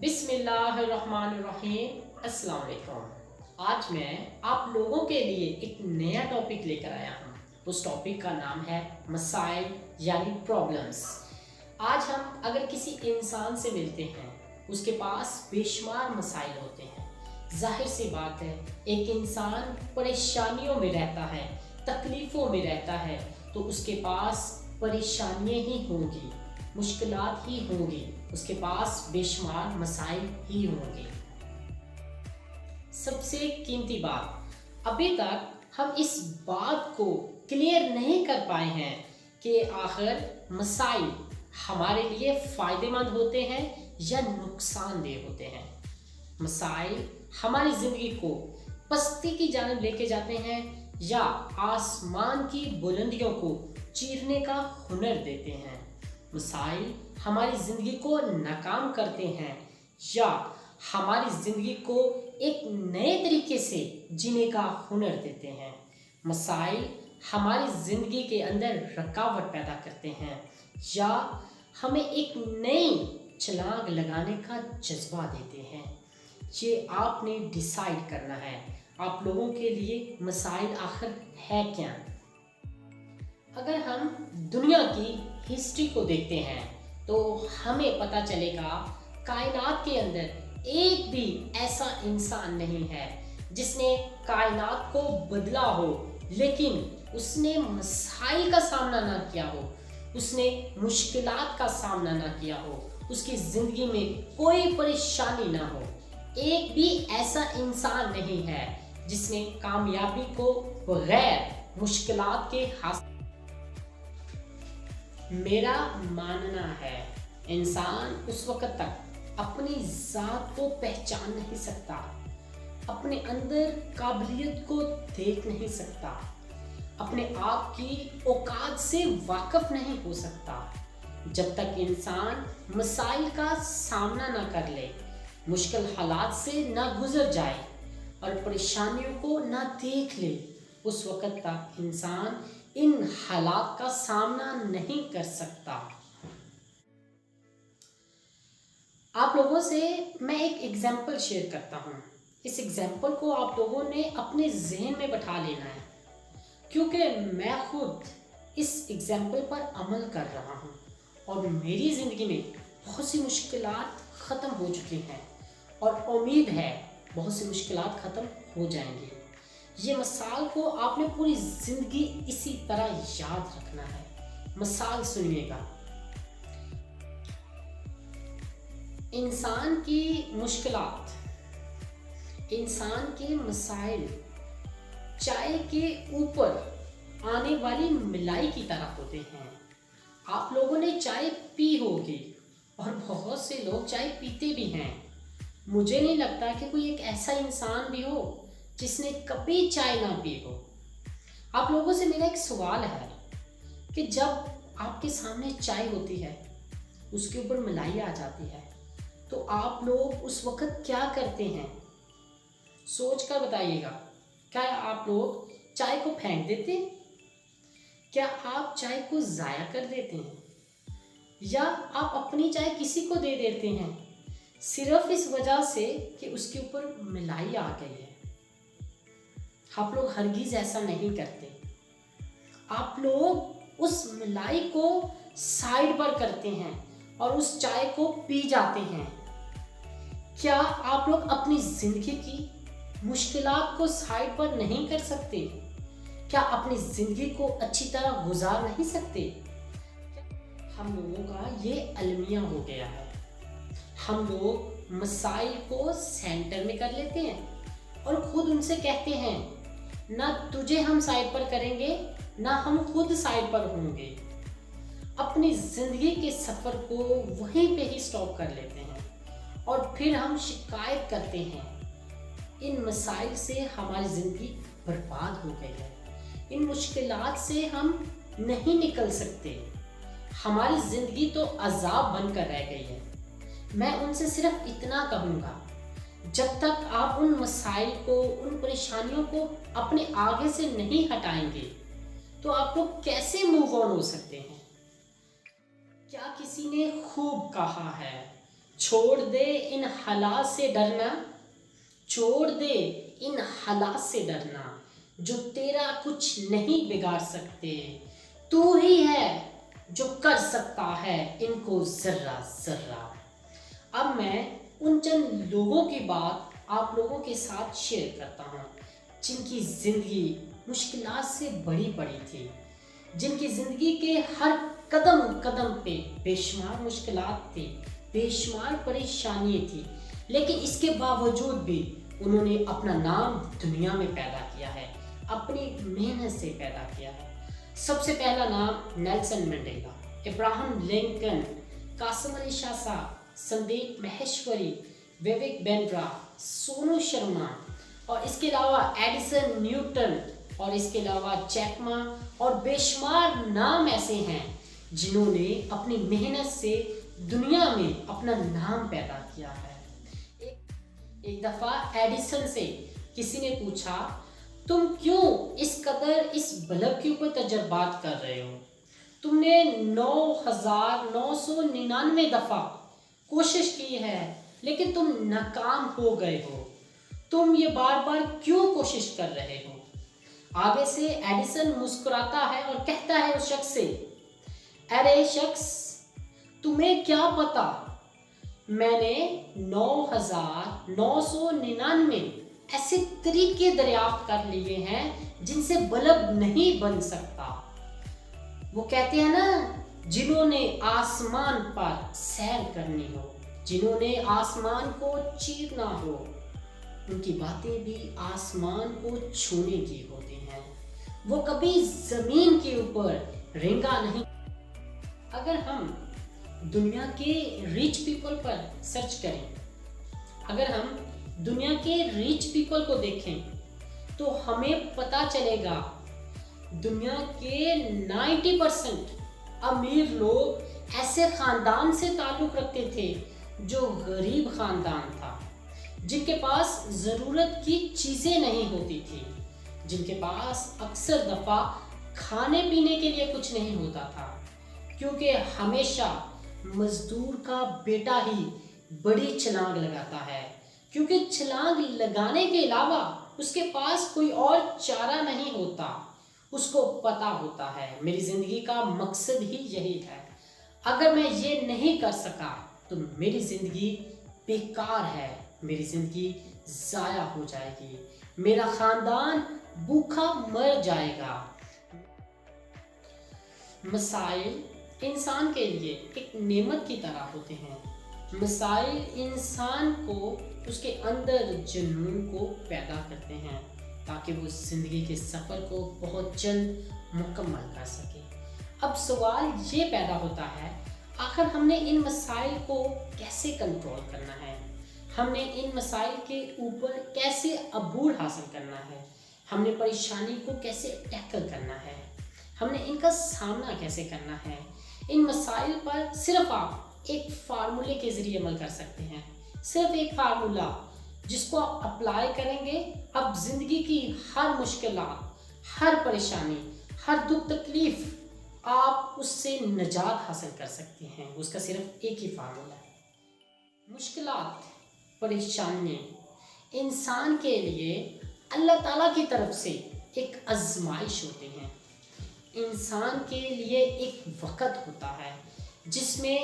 बिस्मिल्लाहिर्रहमानिर्रहीम। अस्सलाम वालेकुम। आज मैं आप लोगों के लिए एक नया टॉपिक लेकर आया हूँ। उस टॉपिक का नाम है मसाइल यानी प्रॉब्लम्स। आज हम अगर किसी इंसान से मिलते हैं, उसके पास बेशुमार मसाइल होते हैं। जाहिर सी बात है, एक इंसान परेशानियों में रहता है, तकलीफ़ों में रहता है, तो उसके पास परेशानियाँ ही होंगी, मुश्किलात ही होंगी, उसके पास बेशुमार मसाइल ही होंगे। सबसे कीमती बात, अभी तक हम इस बात को क्लियर नहीं कर पाए हैं कि आखिर मसाइल हमारे लिए फ़ायदेमंद होते हैं या नुकसानदेह होते हैं। मसाइल हमारी ज़िंदगी को पस्ती की जानिब लेके जाते हैं या आसमान की बुलंदियों को चीरने का हुनर देते हैं। मसाइल हमारी ज़िंदगी को नाकाम करते हैं या हमारी ज़िंदगी को एक नए तरीके से जीने का हुनर देते हैं। मसाइल हमारी ज़िंदगी के अंदर रुकावट पैदा करते हैं या हमें एक नई छलांग लगाने का जज्बा देते हैं। ये आपने डिसाइड करना है, आप लोगों के लिए मसाइल आखिर है क्या। अगर हम दुनिया की हिस्ट्री को देखते हैं तो हमें पता चलेगा कायनात के अंदर एक भी ऐसा इंसान नहीं है जिसने कायनात को बदला हो, लेकिन उसने मसाइल का सामना ना किया हो, उसने मुश्किलात का सामना ना किया हो, उसकी ज़िंदगी में कोई परेशानी ना हो। एक भी ऐसा इंसान नहीं है जिसने कामयाबी को बगैर मुश्किलात के हासिल। मेरा मानना है इंसान उस वक्त तक अपनी ज़ात को पहचान नहीं सकता, अपने अंदर काबिलियत को देख नहीं सकता, अपने आप की औकात से वाकिफ नहीं हो सकता, जब तक इंसान मसाइल का सामना ना कर ले, मुश्किल हालात से ना गुजर जाए और परेशानियों को ना देख ले। उस वक्त तक इंसान इन हालात का सामना नहीं कर सकता। आप लोगों से मैं एक एग्जाम्पल शेयर करता हूँ। इस एग्जाम्पल को आप लोगों ने अपने जहन में बैठा लेना है, क्योंकि मैं खुद इस एग्जाम्पल पर अमल कर रहा हूँ और मेरी ज़िंदगी में बहुत सी मुश्किलात ख़त्म हो चुकी हैं और उम्मीद है बहुत सी मुश्किलात ख़त्म हो जाएंगी। ये मिसाल को आपने पूरी ज़िंदगी इसी तरह याद रखना है। मिसाल सुनिएगा। इंसान की मुश्किलात, इंसान के मसाइल चाय के ऊपर आने वाली मिलाई की तरह होते हैं। आप लोगों ने चाय पी होगी और बहुत से लोग चाय पीते भी हैं। मुझे नहीं लगता कि कोई एक ऐसा इंसान भी हो जिसने कभी चाय ना पी हो। आप लोगों से मेरा एक सवाल है कि जब आपके सामने चाय होती है, उसके ऊपर मलाई आ जाती है, तो आप लोग उस वक्त क्या करते हैं? सोच कर बताइएगा। क्या आप लोग चाय को फेंक देते हैं? क्या आप चाय को ज़ाया कर देते हैं? या आप अपनी चाय किसी को दे देते हैं सिर्फ इस वजह से कि उसके ऊपर मलाई आ गई है? आप लोग हरगिज़ ऐसा नहीं करते। आप लोग उस मलाई को साइड पर करते हैं और उस चाय को पी जाते हैं। क्या आप लोग अपनी ज़िंदगी की मुश्किलात को साइड पर नहीं कर सकते? क्या अपनी ज़िंदगी को अच्छी तरह गुजार नहीं सकते? हम लोगों का ये अलमिया हो गया है। हम लोग मसाइल को सेंटर में कर लेते हैं और खुद उनसे कहते हैं ना तुझे हम साइड पर करेंगे, ना हम खुद साइड पर होंगे। अपनी ज़िंदगी के सफ़र को वहीं पे ही स्टॉप कर लेते हैं और फिर हम शिकायत करते हैं इन मसाइल से हमारी ज़िंदगी बर्बाद हो गई है, इन मुश्किलात से हम नहीं निकल सकते, हमारी ज़िंदगी तो अज़ाब बनकर रह गई है। मैं उनसे सिर्फ इतना कहूँगा, जब तक आप उन मसाइल को, उन परेशानियों को अपने आगे से नहीं हटाएंगे, तो आप लोग कैसे मूव ऑन हो सकते हैं? क्या किसी ने खूब कहा है, छोड़ दे इन हालात से डरना, छोड़ दे इन हालात से डरना, जो तेरा कुछ नहीं बिगाड़ सकते। तू ही है जो कर सकता है इनको जर्रा जर्रा। अब मैं उन चंद लोगों की बात आप लोगों के साथ शेयर करता हूँ जिनकी ज़िंदगी मुश्किलात से भरी पड़ी थी, जिनकी ज़िंदगी के हर कदम कदम पे बेशुमार मुश्किलात थी, बेशुमार परेशानियाँ थी, लेकिन इसके बावजूद भी उन्होंने अपना नाम दुनिया में पैदा किया है, अपनी मेहनत से पैदा किया है। सबसे पहला नाम Nelson Mandela, Abraham Lincoln, Qasim Ali Shah साहब, संदीप महेश्वरी, विवेक बिंद्रा, सोनू शर्मा, और इसके अलावा एडिसन न्यूटन, और इसके अलावा जैक मा, और बेशुमार नाम ऐसे हैं जिन्होंने अपनी मेहनत से दुनिया में अपना नाम पैदा किया है। एक दफ़ा एडिसन से किसी ने पूछा, तुम क्यों इस कदर इस बल्ब के ऊपर तजर्बात कर रहे हो? तुमने 9,999 दफ़ा कोशिश की है लेकिन तुम नाकाम हो गए हो, तुम ये बार बार क्यों कोशिश कर रहे हो? आगे से एडिसन मुस्कुराता है और कहता है उस शख्स से, अरे शख्स, तुम्हें क्या पता, मैंने 9,999 ऐसे तरीके दरियाफ्त कर लिए हैं जिनसे बल्ब नहीं बन सकता। वो कहते हैं ना, जिन्होंने आसमान पर सैर करनी हो, जिन्होंने आसमान को चीरना हो, उनकी बातें भी आसमान को छूने की होती हैं। वो कभी जमीन के ऊपर रेंगा नहीं। अगर हम दुनिया के रिच पीपल पर सर्च करें, अगर हम दुनिया के रिच पीपल को देखें तो हमें पता चलेगा दुनिया के 90% अमीर लोग ऐसे ख़ानदान से ताल्लुक़ रखते थे जो गरीब ख़ानदान था, जिनके पास ज़रूरत की चीज़ें नहीं होती थी, जिनके पास अक्सर दफ़ा खाने पीने के लिए कुछ नहीं होता था, क्योंकि हमेशा मज़दूर का बेटा ही बड़ी छलांग लगाता है, क्योंकि छलांग लगाने के अलावा उसके पास कोई और चारा नहीं होता। उसको पता होता है मेरी ज़िंदगी का मकसद ही यही है, अगर मैं ये नहीं कर सका तो मेरी ज़िंदगी बेकार है, मेरी ज़िंदगी ज़ाया हो जाएगी, मेरा ख़ानदान भूखा मर जाएगा। मसाइल इंसान के लिए एक नेमत की तरह होते हैं। मसाइल इंसान को उसके अंदर जुनून को पैदा करते हैं ताकि वो ज़िंदगी के सफ़र को बहुत जल्द मुकम्मल कर सके। अब सवाल ये पैदा होता है, आखिर हमने इन मसाइल को कैसे कंट्रोल करना है, हमने इन मसाइल के ऊपर कैसे अबूर हासिल करना है, हमने परेशानी को कैसे टैकल करना है, हमने इनका सामना कैसे करना है। इन मसाइल पर सिर्फ आप एक फार्मूले के ज़रिए अमल कर सकते हैं, सिर्फ एक फार्मूला जिसको आप अप्लाई करेंगे, अब ज़िंदगी की हर मुश्किलात, हर परेशानी, हर दुख तकलीफ़ आप उससे निजात हासिल कर सकते हैं। उसका सिर्फ एक ही फार्मूला है। मुश्किलात, परेशानियाँ इंसान के लिए अल्लाह ताला की तरफ से एक आजमाइश होती हैं। इंसान के लिए एक वक़्त होता है जिसमें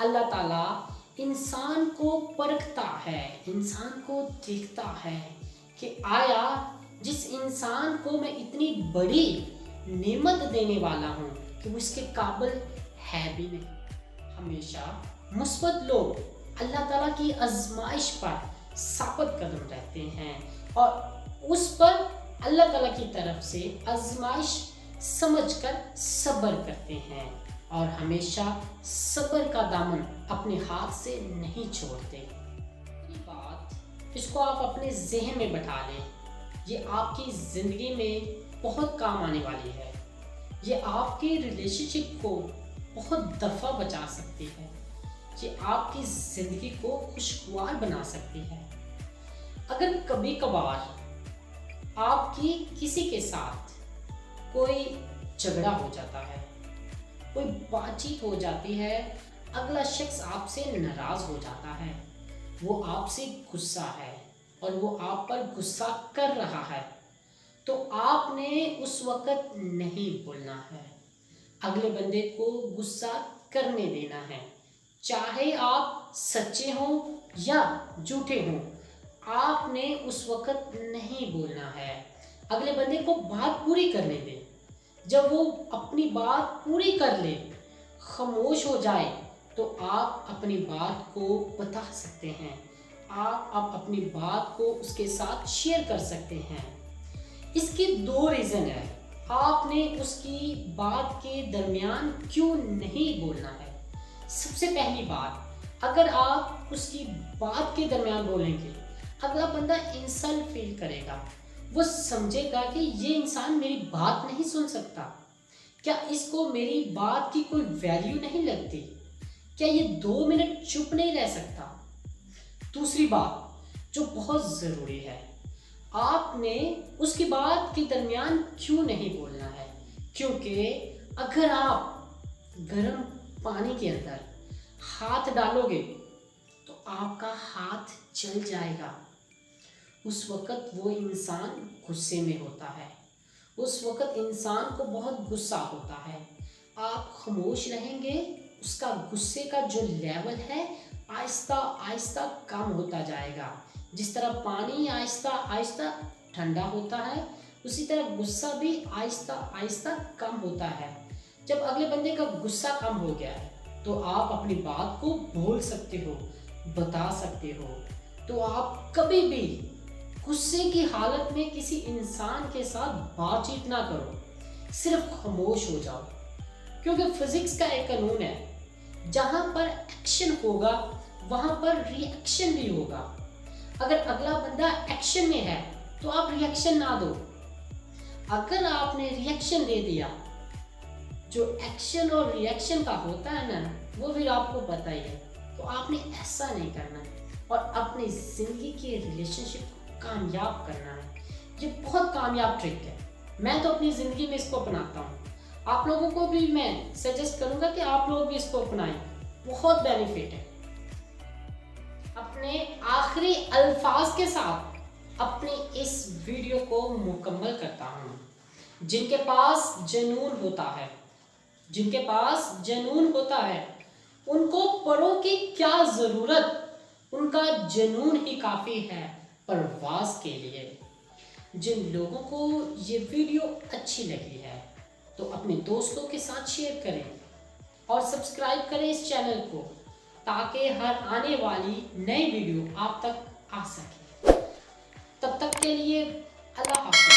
अल्लाह ताला इंसान को परखता है, इंसान को देखता है कि आया जिस इंसान को मैं इतनी बड़ी नेमत देने वाला हूँ कि वो इसके काबिल है भी नहीं। हमेशा मुस्बत लोग अल्लाह ताला की आजमाइश पर साबित कदम रहते हैं और उस पर अल्लाह ताला की तरफ से आजमाइश समझकर सब्र करते हैं और हमेशा सब्र का दामन अपने हाथ से नहीं छोड़ते। ये बात, इसको आप अपने जहन में बैठा लें, ये आपकी ज़िंदगी में बहुत काम आने वाली है। ये आपके रिलेशनशिप को बहुत दफ़ा बचा सकती है, ये आपकी ज़िंदगी को खुशगवार बना सकती है। अगर कभी कभार आपकी किसी के साथ कोई झगड़ा हो जाता है, कोई बातचीत हो जाती है اگلا شخص آپ سے ناراض ہو جاتا ہے، وہ آپ سے غصہ ہے اور وہ آپ پر غصہ کر رہا ہے، تو آپ نے اس وقت نہیں بولنا ہے، اگلے بندے کو غصہ کرنے دینا ہے، چاہے آپ سچے ہوں یا جھوٹے ہوں، آپ نے اس وقت نہیں بولنا ہے، اگلے بندے کو بات پوری کرنے دیں۔ جب وہ اپنی بات پوری کر لے، خاموش ہو جائے، تو آپ اپنی بات کو بتا سکتے ہیں، آپ اپنی بات کو اس کے ساتھ شیئر کر سکتے ہیں۔ اس کی دو ریزن ہے، آپ نے اس کی بات کے درمیان کیوں نہیں بولنا ہے۔ سب سے پہلی بات، اگر آپ اس کی بات کے درمیان بولیں گے، اگلا بندہ انسلٹ فیل کرے گا، وہ سمجھے گا کہ یہ انسان میری بات نہیں سن سکتا، کیا اس کو میری بات کی کوئی ویلیو نہیں لگتی، کیا یہ 2 منٹ چپ نہیں رہ سکتا۔ دوسری بات جو بہت ضروری ہے، آپ نے اس کی بات کے درمیان کیوں نہیں بولنا ہے، کیونکہ اگر آپ گرم پانی کے اندر ہاتھ ڈالو گے تو آپ کا ہاتھ جل جائے گا۔ اس وقت وہ انسان غصے میں ہوتا ہے، اس وقت انسان کو بہت غصہ ہوتا ہے، آپ خاموش رہیں گے، اس کا غصے کا جو لیول ہے آہستہ آہستہ کم ہوتا جائے گا۔ جس طرح پانی آہستہ آہستہ ٹھنڈا ہوتا ہے، اسی طرح غصہ بھی آہستہ آہستہ کم ہوتا ہے۔ جب اگلے بندے کا غصہ کم ہو گیا ہے تو آپ اپنی بات کو بول سکتے ہو، بتا سکتے ہو۔ تو آپ کبھی بھی غصے کی حالت میں کسی انسان کے ساتھ بات چیت نہ کرو، صرف خاموش ہو جاؤ، کیونکہ فزکس کا ایک قانون ہے، جہاں پر ایکشن ہوگا وہاں پر ری ایکشن بھی ہوگا۔ اگر اگلا بندہ ایکشن میں ہے تو آپ ری ایکشن نہ دو، اگر آپ نے ری ایکشن دے دیا، جو ایکشن اور ری ایکشن کا ہوتا ہے نا، وہ پھر آپ کو پتہ ہی ہے، تو آپ نے ایسا نہیں کرنا اور اپنی زندگی کے ریلیشن شپ کو کامیاب کرنا ہے۔ یہ بہت کامیاب ٹرک ہے، میں تو اپنی زندگی میں اس کو اپناتا ہوں، آپ لوگوں کو بھی میں سجیسٹ کروں گا کہ آپ لوگ بھی اس کو اپنائیں، بہت بینیفٹ ہے۔ اپنے آخری الفاظ کے ساتھ اپنی اس ویڈیو کو مکمل کرتا ہوں۔ جن کے پاس جنون ہوتا ہے، جن کے پاس جنون ہوتا ہے، ان کو پروں کی کیا ضرورت، ان کا جنون ہی کافی ہے پرواز کے لیے۔ جن لوگوں کو یہ ویڈیو اچھی لگی ہے تو اپنے دوستوں کے ساتھ شیئر کریں اور سبسکرائب کریں اس چینل کو، تاکہ ہر آنے والی نئی ویڈیو آپ تک آ سکے۔ تب تک کے لیے اللہ حافظ۔